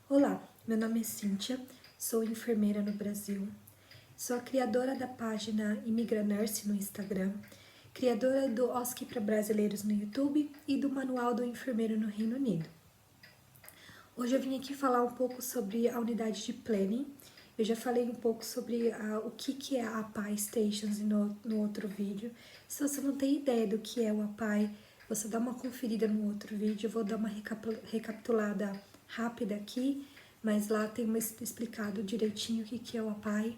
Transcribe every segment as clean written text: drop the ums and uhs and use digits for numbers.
Olá, meu nome é Cíntia, sou enfermeira no Brasil, sou a criadora da página Imigranurse no Instagram, criadora do OSCE para Brasileiros no YouTube e do Manual do Enfermeiro no Reino Unido. Hoje eu vim aqui falar um pouco sobre a unidade de Planning. Eu já falei um pouco sobre o que é a APAI Stations no outro vídeo. Se você não tem ideia do que é o APAI, você dá uma conferida no outro vídeo. Eu vou dar uma recapitulada rápida aqui, mas lá tem explicado direitinho o que é o APAI.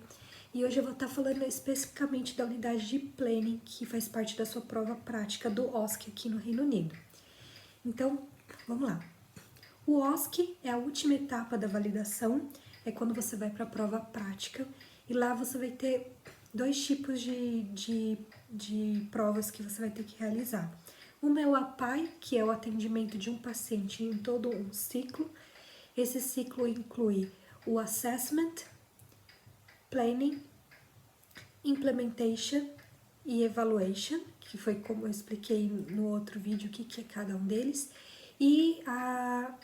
E hoje eu vou estar falando especificamente da unidade de Planning, que faz parte da sua prova prática do OSCE aqui no Reino Unido. Então, vamos lá. O OSCE é a última etapa da validação, é quando você vai para a prova prática, e lá você vai ter dois tipos de provas que você vai ter que realizar. Uma é o APAI, que é o atendimento de um paciente em todo um ciclo. Esse ciclo inclui o Assessment, Planning, Implementation e Evaluation, que foi como eu expliquei no outro vídeo o que é cada um deles, e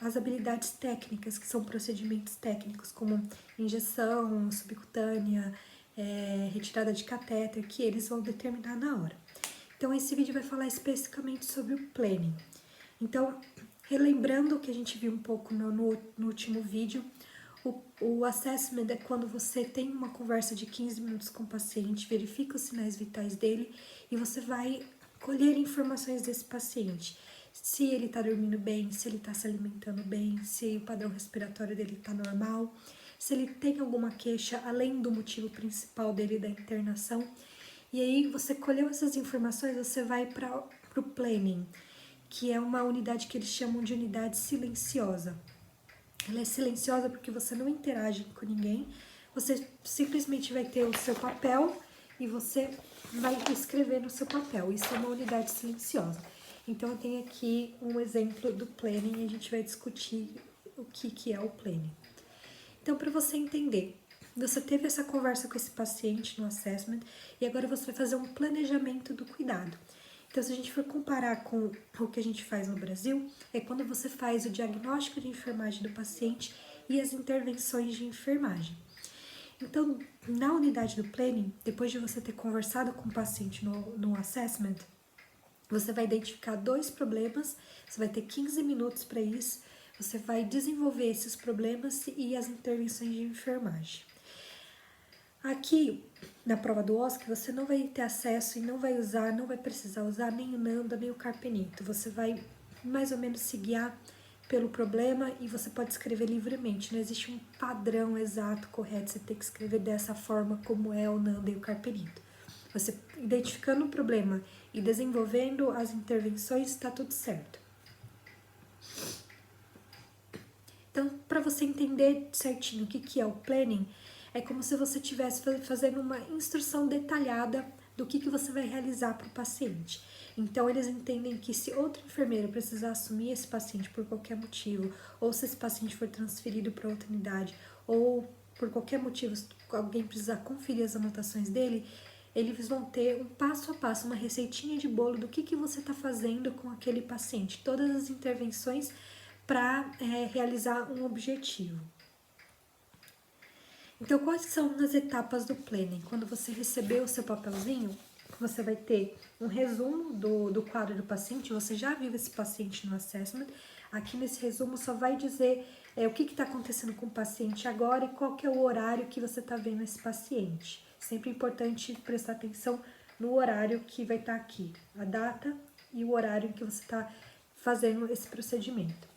as habilidades técnicas, que são procedimentos técnicos, como injeção subcutânea, retirada de catéter, que eles vão determinar na hora. Então, esse vídeo vai falar especificamente sobre o planning. Então, relembrando o que a gente viu um pouco no último vídeo, o assessment é quando você tem uma conversa de 15 minutos com o paciente, verifica os sinais vitais dele e você vai colher informações desse paciente. Se ele está dormindo bem, se ele está se alimentando bem, se o padrão respiratório dele está normal, se ele tem alguma queixa além do motivo principal dele da internação. E aí você colheu essas informações, você vai para o planning, que é uma unidade que eles chamam de unidade silenciosa. Ela é silenciosa porque você não interage com ninguém, você simplesmente vai ter o seu papel e você vai escrever no seu papel. Isso é uma unidade silenciosa. Então, eu tenho aqui um exemplo do planning e a gente vai discutir o que é o planning. Então, para você entender, você teve essa conversa com esse paciente no assessment e agora você vai fazer um planejamento do cuidado. Então, se a gente for comparar com o que a gente faz no Brasil, é quando você faz o diagnóstico de enfermagem do paciente e as intervenções de enfermagem. Então, na unidade do planning, depois de você ter conversado com o paciente no assessment, você vai identificar dois problemas, você vai ter 15 minutos para isso, você vai desenvolver esses problemas e as intervenções de enfermagem. Aqui, na prova do OSCE, você não vai ter acesso e não vai precisar usar nem o NANDA, nem o Carpenito. Você vai mais ou menos se guiar pelo problema e você pode escrever livremente. Não existe um padrão exato, correto, você tem que escrever dessa forma como é o NANDA e o Carpenito. Você identificando o problema e desenvolvendo as intervenções, está tudo certo. Então, para você entender certinho o que é o planning, é como se você estivesse fazendo uma instrução detalhada do que você vai realizar para o paciente. Então, eles entendem que se outro enfermeiro precisar assumir esse paciente por qualquer motivo, ou se esse paciente for transferido para outra unidade, ou por qualquer motivo alguém precisar conferir as anotações dele, eles vão ter um passo a passo, uma receitinha de bolo do que você está fazendo com aquele paciente. Todas as intervenções para realizar um objetivo. Então, quais são as etapas do planning? Quando você receber o seu papelzinho, você vai ter um resumo do quadro do paciente. Você já viu esse paciente no assessment. Aqui nesse resumo só vai dizer o que está acontecendo com o paciente agora e qual que é o horário que você está vendo esse paciente. Sempre é importante prestar atenção no horário que vai estar aqui, a data e o horário em que você está fazendo esse procedimento.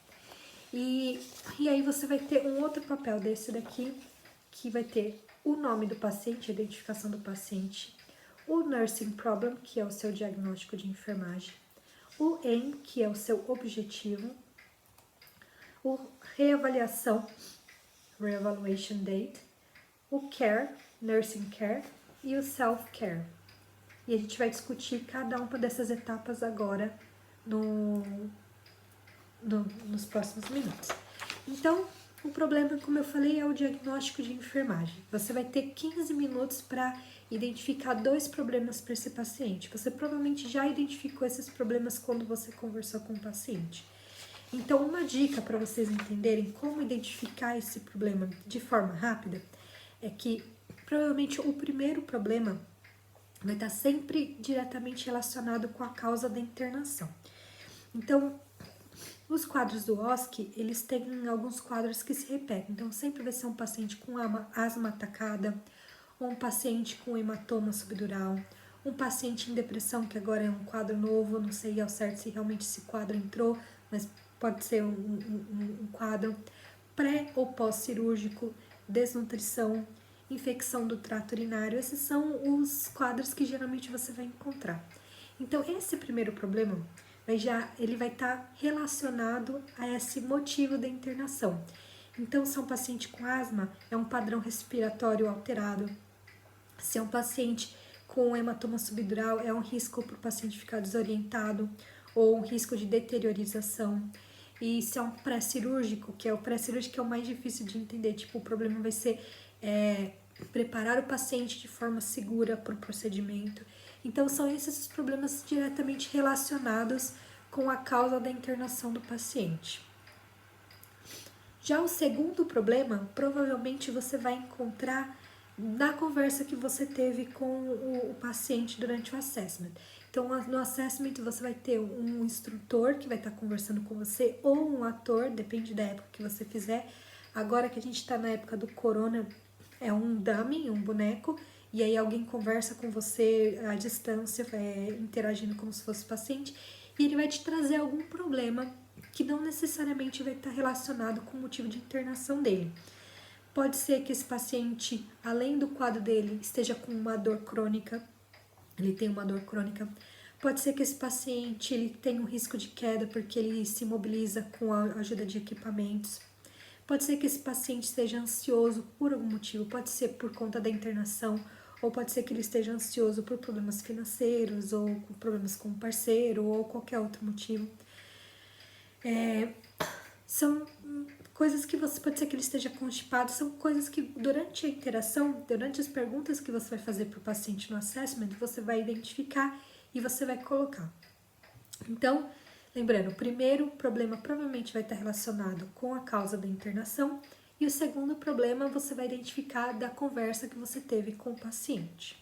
E aí você vai ter um outro papel desse daqui, que vai ter o nome do paciente, a identificação do paciente, o nursing problem, que é o seu diagnóstico de enfermagem, o aim, que é o seu objetivo, o reavaliação, reevaluation date, o care, nursing care, e o self-care. E a gente vai discutir cada uma dessas etapas agora nos próximos minutos. Então, o problema, como eu falei, é o diagnóstico de enfermagem. Você vai ter 15 minutos para identificar dois problemas para esse paciente. Você provavelmente já identificou esses problemas quando você conversou com o paciente. Então, uma dica para vocês entenderem como identificar esse problema de forma rápida é que provavelmente o primeiro problema vai estar sempre diretamente relacionado com a causa da internação. Então, os quadros do OSC, eles têm alguns quadros que se repetem. Então, sempre vai ser um paciente com asma atacada, ou um paciente com hematoma subdural, um paciente em depressão, que agora é um quadro novo, não sei ao certo se realmente esse quadro entrou, mas pode ser um quadro pré ou pós-cirúrgico, desnutrição, infecção do trato urinário. Esses são os quadros que geralmente você vai encontrar. Então, esse primeiro problema, ele vai estar relacionado a esse motivo da internação. Então, se é um paciente com asma, é um padrão respiratório alterado. Se é um paciente com hematoma subdural, é um risco para o paciente ficar desorientado ou um risco de deteriorização. E se é um pré-cirúrgico, que é o pré-cirúrgico que é o mais difícil de entender, tipo, o problema vai ser preparar o paciente de forma segura para o procedimento. Então, são esses os problemas diretamente relacionados com a causa da internação do paciente. Já o segundo problema, provavelmente você vai encontrar na conversa que você teve com o paciente durante o assessment. Então, no assessment você vai ter um instrutor que vai estar conversando com você ou um ator, depende da época que você fizer. Agora que a gente está na época do corona, é um dummy, um boneco, e aí alguém conversa com você à distância, interagindo como se fosse paciente, e ele vai te trazer algum problema que não necessariamente vai estar relacionado com o motivo de internação dele. Pode ser que esse paciente, além do quadro dele, esteja com uma dor crônica, ele tem uma dor crônica. Pode ser que esse paciente ele tenha um risco de queda porque ele se mobiliza com a ajuda de equipamentos. Pode ser que esse paciente esteja ansioso por algum motivo, pode ser por conta da internação, ou pode ser que ele esteja ansioso por problemas financeiros, ou com problemas com o parceiro, ou qualquer outro motivo. São coisas que pode ser que ele esteja constipado, são coisas que durante a interação, durante as perguntas que você vai fazer para o paciente no assessment, você vai identificar e você vai colocar. Então, lembrando, o primeiro problema provavelmente vai estar relacionado com a causa da internação e o segundo problema você vai identificar da conversa que você teve com o paciente.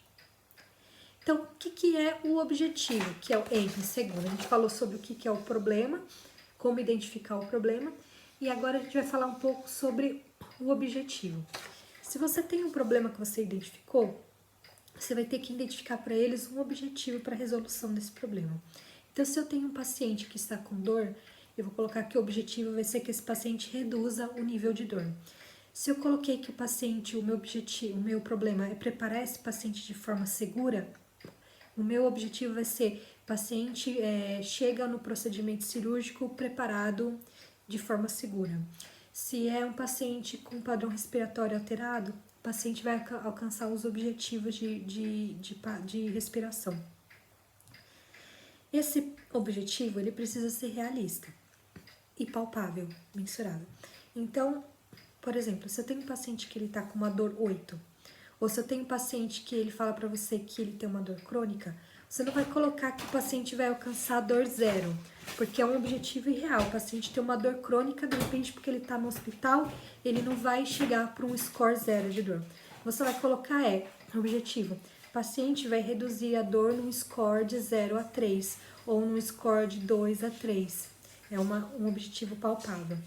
Então, o que é o objetivo, que é o aim segundo? A gente falou sobre o que é o problema, como identificar o problema, e agora a gente vai falar um pouco sobre o objetivo. Se você tem um problema que você identificou, você vai ter que identificar para eles um objetivo para a resolução desse problema. Então, se eu tenho um paciente que está com dor, eu vou colocar que o objetivo vai ser que esse paciente reduza o nível de dor. Se eu coloquei que o meu problema é preparar esse paciente de forma segura, o meu objetivo vai ser paciente chega no procedimento cirúrgico preparado de forma segura. Se é um paciente com padrão respiratório alterado, o paciente vai alcançar os objetivos de respiração. Esse objetivo ele precisa ser realista e palpável, mensurável. Então, por exemplo, se eu tenho um paciente que ele está com uma dor 8, ou se eu tenho um paciente que ele fala para você que ele tem uma dor crônica, você não vai colocar que o paciente vai alcançar a dor 0, porque é um objetivo irreal. O paciente tem uma dor crônica, de repente, porque ele está no hospital, ele não vai chegar para um score 0 de dor. Você vai colocar objetivo. O paciente vai reduzir a dor num score de 0 a 3 ou num score de 2 a 3. É um objetivo palpável.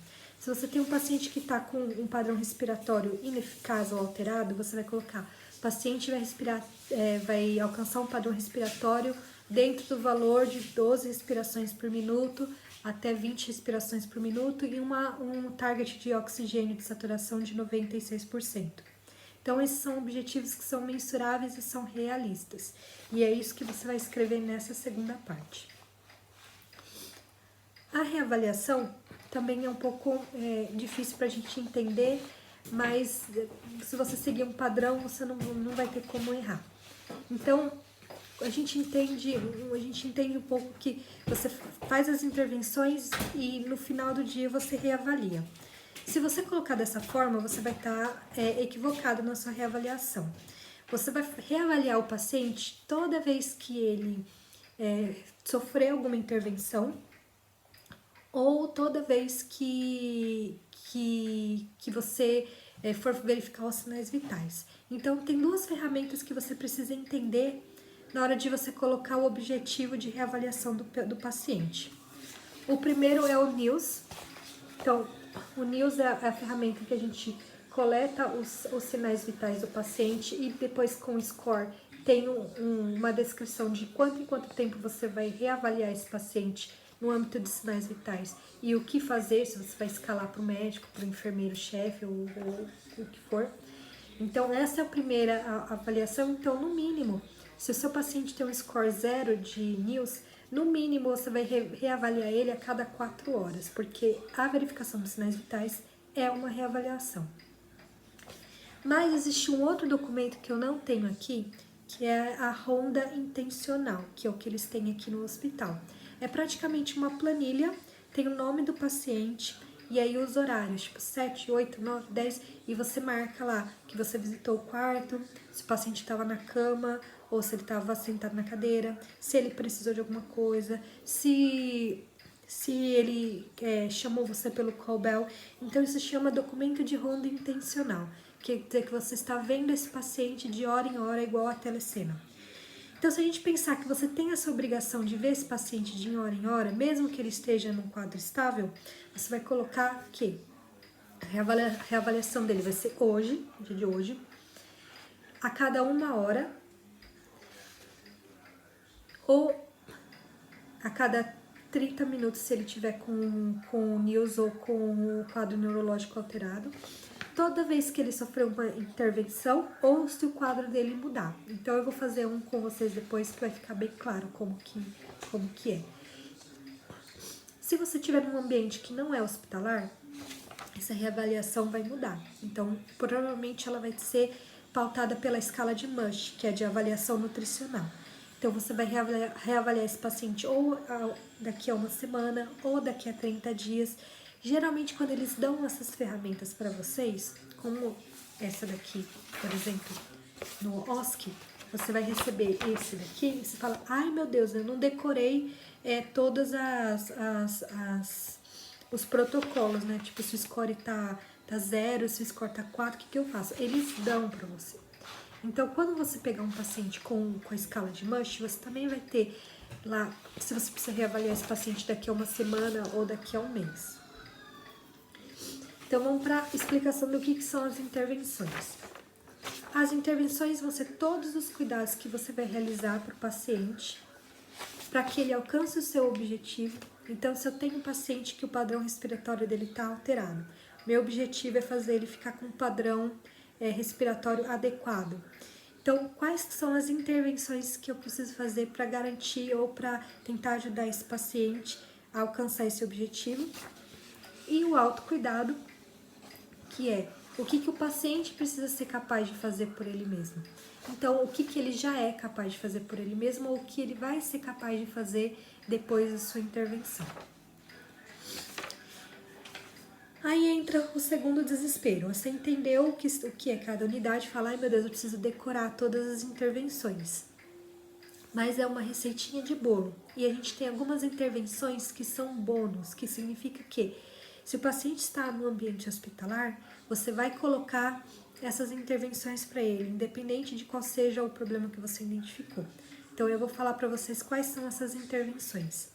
Se você tem um paciente que está com um padrão respiratório ineficaz ou alterado, você vai colocar: o paciente vai alcançar um padrão respiratório dentro do valor de 12 respirações por minuto até 20 respirações por minuto e um target de oxigênio de saturação de 96%. Então, esses são objetivos que são mensuráveis e são realistas. E é isso que você vai escrever nessa segunda parte. A reavaliação também é um pouco difícil para a gente entender, mas se você seguir um padrão, você não vai ter como errar. Então, a gente entende um pouco que você faz as intervenções e no final do dia você reavalia. Se você colocar dessa forma, você vai estar equivocado na sua reavaliação. Você vai reavaliar o paciente toda vez que ele sofrer alguma intervenção ou toda vez que você for verificar os sinais vitais. Então, tem duas ferramentas que você precisa entender na hora de você colocar o objetivo de reavaliação do paciente. O primeiro é o NIOS. Então, o NIOS é a ferramenta que a gente coleta os sinais vitais do paciente e depois com o score tem uma descrição de quanto em quanto tempo você vai reavaliar esse paciente no âmbito de sinais vitais e o que fazer, se você vai escalar para o médico, para o enfermeiro-chefe ou o que for. Então, essa é a primeira avaliação. Então, no mínimo, se o seu paciente tem um score 0 de NIOS, no mínimo você vai reavaliar ele a cada 4 horas, porque a verificação dos sinais vitais é uma reavaliação. Mas existe um outro documento que eu não tenho aqui, que é a ronda intencional, que é o que eles têm aqui no hospital. É praticamente uma planilha, tem o nome do paciente e aí os horários, tipo 7, 8, 9, 10, e você marca lá que você visitou o quarto, se o paciente estava na cama ou se ele estava sentado na cadeira, se ele precisou de alguma coisa, se ele chamou você pelo call bell. Então isso se chama documento de ronda intencional, quer dizer que você está vendo esse paciente de hora em hora igual a telecena. Então, se a gente pensar que você tem essa obrigação de ver esse paciente de hora em hora, mesmo que ele esteja num quadro estável, você vai colocar que a reavaliação dele vai ser hoje, no dia de hoje, a cada 1 hora, ou a cada 30 minutos, se ele tiver com NIOS ou com o quadro neurológico alterado, toda vez que ele sofreu uma intervenção ou se o quadro dele mudar. Então, eu vou fazer um com vocês depois que vai ficar bem claro como que é. Se você estiver num ambiente que não é hospitalar, essa reavaliação vai mudar. Então, provavelmente ela vai ser pautada pela escala de MUSH, que é de avaliação nutricional. Então, você vai reavaliar esse paciente ou daqui a uma semana ou daqui a 30 dias. Geralmente, quando eles dão essas ferramentas para vocês, como essa daqui, por exemplo, no OSCE, você vai receber esse daqui e você fala, ai meu Deus, eu não decorei todas os protocolos, né? Tipo, se o score tá 0, se o score tá 4, o que eu faço? Eles dão para você. Então, quando você pegar um paciente com a escala de MUSH, você também vai ter lá, se você precisa reavaliar esse paciente daqui a uma semana ou daqui a um mês. Então, vamos para a explicação do que são as intervenções. As intervenções vão ser todos os cuidados que você vai realizar para o paciente, para que ele alcance o seu objetivo. Então, se eu tenho um paciente que o padrão respiratório dele está alterado, meu objetivo é fazer ele ficar com um padrão respiratório adequado. Então, quais são as intervenções que eu preciso fazer para garantir ou para tentar ajudar esse paciente a alcançar esse objetivo? E o autocuidado, que é o que o paciente precisa ser capaz de fazer por ele mesmo. Então, o que ele já é capaz de fazer por ele mesmo ou o que ele vai ser capaz de fazer depois da sua intervenção. Aí entra o segundo desespero. Você entendeu o que é cada unidade, fala, ai meu Deus, eu preciso decorar todas as intervenções. Mas é uma receitinha de bolo. E a gente tem algumas intervenções que são bônus, que significa que se o paciente está no ambiente hospitalar, você vai colocar essas intervenções para ele, independente de qual seja o problema que você identificou. Então, eu vou falar para vocês quais são essas intervenções.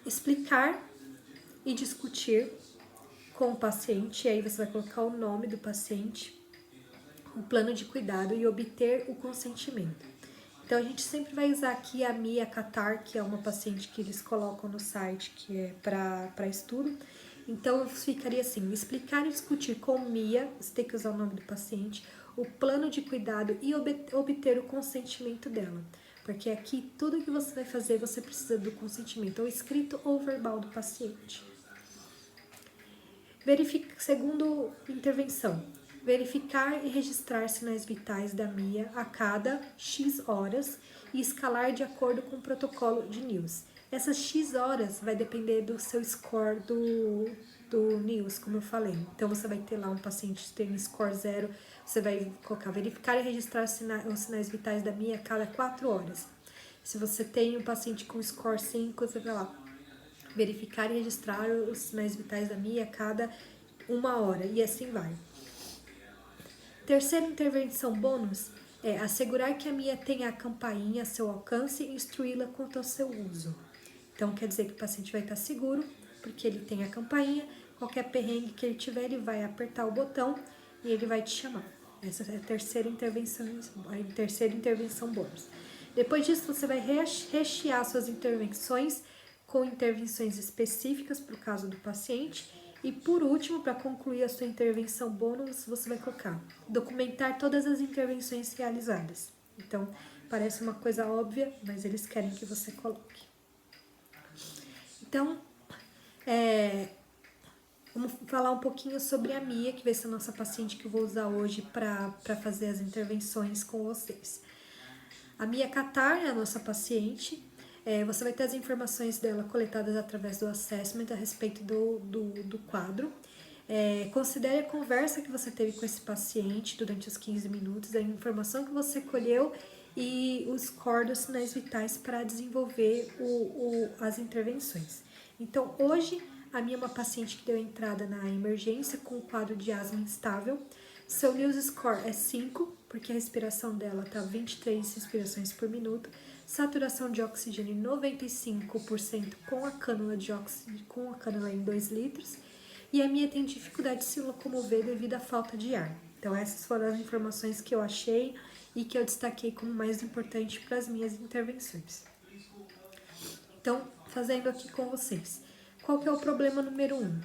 Explicar e discutir com o paciente, aí você vai colocar o nome do paciente, o plano de cuidado e obter o consentimento. Então, a gente sempre vai usar aqui a Mia Catar, que é uma paciente que eles colocam no site, que é para estudo. Então, ficaria assim, explicar e discutir com Mia, você tem que usar o nome do paciente, o plano de cuidado e obter o consentimento dela. Porque aqui, tudo que você vai fazer, você precisa do consentimento, ou escrito ou verbal do paciente. Segundo intervenção, verificar e registrar sinais vitais da Mia a cada X horas e escalar de acordo com o protocolo de NIOS. Essas X horas vai depender do seu score do NIOS, como eu falei. Então, você vai ter lá um paciente que tem score 0, você vai colocar verificar e registrar os sinais vitais da Mia a cada 4 horas. Se você tem um paciente com score 5, você vai lá Verificar e registrar os sinais vitais da Mia a cada 1 hora, e assim vai. Terceira intervenção bônus é assegurar que a Mia tenha a campainha a seu alcance e instruí-la quanto ao seu uso. Então, quer dizer que o paciente vai estar seguro, porque ele tem a campainha, qualquer perrengue que ele tiver, ele vai apertar o botão e ele vai te chamar. Essa é a terceira intervenção bônus. Depois disso, você vai rechear suas intervenções com intervenções específicas para o caso do paciente. E por último, para concluir a sua intervenção bônus, você vai colocar documentar todas as intervenções realizadas. Então, parece uma coisa óbvia, mas eles querem que você coloque. Então, vamos falar um pouquinho sobre a Mia, que vai ser a nossa paciente que eu vou usar hoje para fazer as intervenções com vocês. A Mia Catar é a nossa paciente. Você vai ter as informações dela coletadas através do assessment a respeito do quadro. Considere a conversa que você teve com esse paciente durante os 15 minutos, a informação que você colheu e os score dos sinais vitais para desenvolver as intervenções. Então, hoje, a Mia é uma paciente que deu entrada na emergência com um quadro de asma instável. Seu News Score é 5, porque a respiração dela está 23 respirações por minuto. Saturação de oxigênio 95% com a cânula em 2 litros. E a Mia tem dificuldade de se locomover devido à falta de ar. Então, essas foram as informações que eu achei e que eu destaquei como mais importante para as minhas intervenções. Então, fazendo aqui com vocês. Qual que é o problema número 1?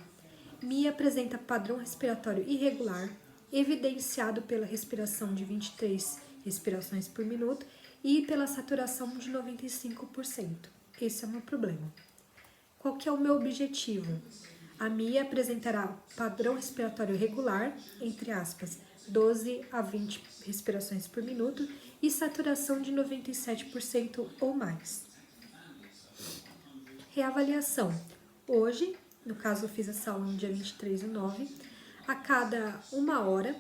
Mia apresenta padrão respiratório irregular, evidenciado pela respiração de 23 respirações por minuto e pela saturação de 95%. Esse é o meu problema. Qual que é o meu objetivo? A Mia apresentará padrão respiratório regular, entre aspas, 12 a 20 respirações por minuto e saturação de 97% ou mais. Reavaliação. Hoje, no caso eu fiz essa aula no dia 23/9, a cada 1 hora,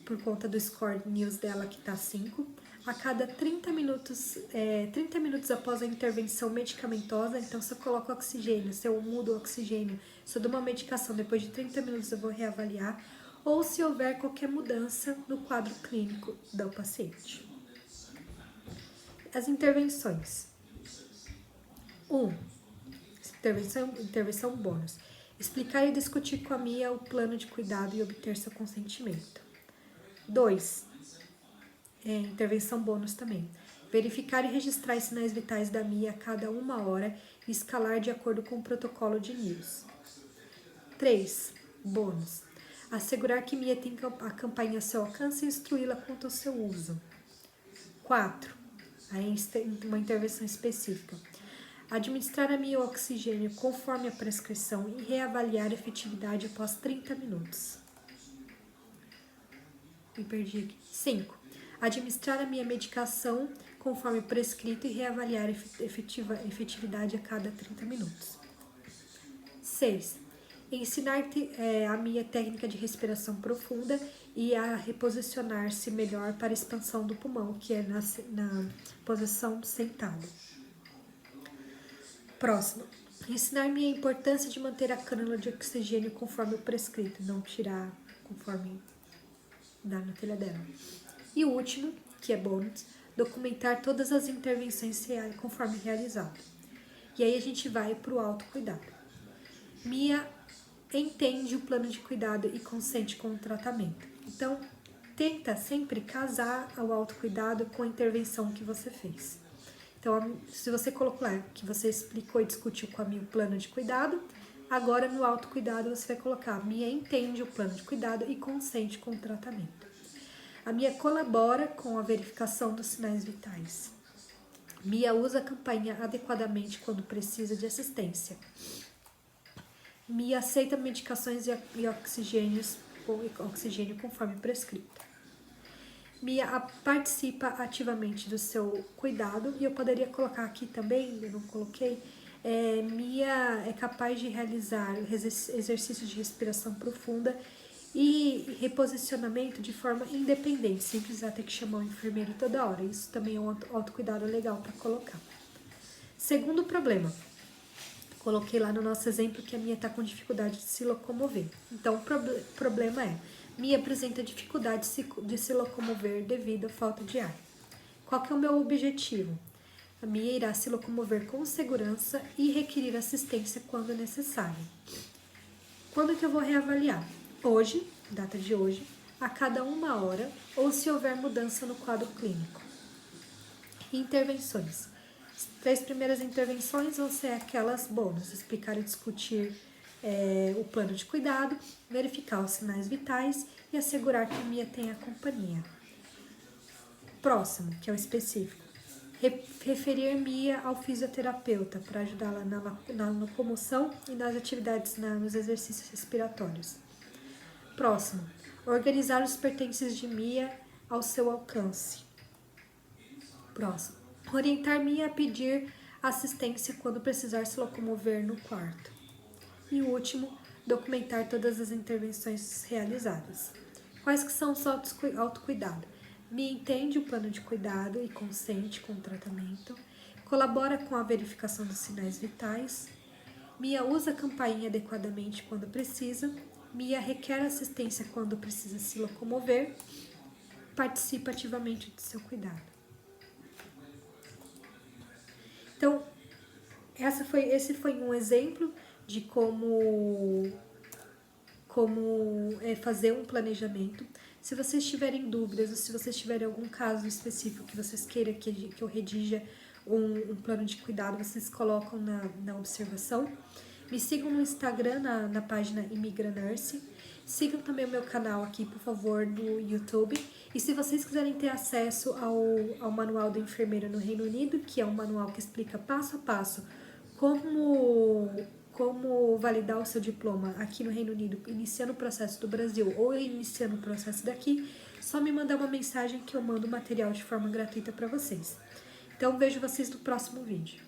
por conta do score news dela que está 5, a cada 30 minutos após a intervenção medicamentosa, então se eu coloco oxigênio, se eu mudo o oxigênio, se eu dou uma medicação, depois de 30 minutos eu vou reavaliar, ou se houver qualquer mudança no quadro clínico do paciente. As intervenções. 1. Intervenção bônus. Explicar e discutir com a Mia o plano de cuidado e obter seu consentimento. 2. Intervenção bônus também. Verificar e registrar os sinais vitais da Mia a cada 1 hora e escalar de acordo com o protocolo de NIOS. 3. Bônus. Assegurar que Mia tem a campainha a seu alcance e instruí-la quanto ao seu uso. 4. Uma intervenção específica. Administrar a Mia o oxigênio conforme a prescrição e reavaliar a efetividade após 30 minutos. Me perdi aqui. 5. Administrar a Mia medicação conforme prescrito e reavaliar a efetividade a cada 30 minutos. 6. Ensinar a Mia técnica de respiração profunda e a reposicionar-se melhor para a expansão do pulmão, que é na posição sentada. Próximo. Ensinar a Mia a importância de manter a cânula de oxigênio conforme o prescrito, não tirar conforme dá na telha dela. E o último, que é bônus, documentar todas as intervenções conforme realizado. E aí a gente vai para o autocuidado. Mia entende o plano de cuidado e consente com o tratamento. Então, tenta sempre casar o autocuidado com a intervenção que você fez. Então, se você colocou lá que você explicou e discutiu com a Mia o plano de cuidado, agora no autocuidado você vai colocar: Mia entende o plano de cuidado e consente com o tratamento. A Mia colabora com a verificação dos sinais vitais. Mia usa a campainha adequadamente quando precisa de assistência. Mia aceita medicações e oxigênio conforme prescrito. Mia participa ativamente do seu cuidado, e eu poderia colocar aqui também, eu não coloquei, Mia é capaz de realizar exercícios de respiração profunda e reposicionamento de forma independente, sem precisar ter que chamar o enfermeiro toda hora. Isso também é um autocuidado legal para colocar. Segundo problema, Coloquei lá no nosso exemplo que a Mia está com dificuldade de se locomover. Então, o problema é, Mia apresenta dificuldade de se locomover devido à falta de ar. Qual que é o meu objetivo? A Mia irá se locomover com segurança e requerir assistência quando necessário. Quando que eu vou reavaliar? Hoje, data de hoje, a cada 1 hora ou se houver mudança no quadro clínico. Intervenções. As 3 primeiras intervenções vão ser aquelas bônus, explicar e discutir o plano de cuidado, verificar os sinais vitais e assegurar que a Mia tenha companhia. Próximo, que é o específico. Referir Mia ao fisioterapeuta para ajudá-la na locomoção e nas atividades, nos exercícios respiratórios. Próximo, organizar os pertences de Mia ao seu alcance. Próximo, orientar Mia a pedir assistência quando precisar se locomover no quarto. E o último, documentar todas as intervenções realizadas. Quais que são os autocuidado? Mia entende o plano de cuidado e consente com o tratamento, colabora com a verificação dos sinais vitais, Mia usa a campainha adequadamente quando precisa, Mia requer assistência quando precisa se locomover, participa ativamente do seu cuidado. Então, esse foi um exemplo de como fazer um planejamento. Se vocês tiverem dúvidas ou se vocês tiverem algum caso específico que vocês queiram que eu redija um plano de cuidado, vocês colocam na observação. Me sigam no Instagram, na página Imigra Nurse. Sigam também o meu canal aqui, por favor, no YouTube. E se vocês quiserem ter acesso ao Manual da Enfermeira no Reino Unido, que é um manual que explica passo a passo como validar o seu diploma aqui no Reino Unido, iniciando o processo do Brasil ou iniciando o processo daqui, só me mandar uma mensagem que eu mando o material de forma gratuita para vocês. Então, vejo vocês no próximo vídeo.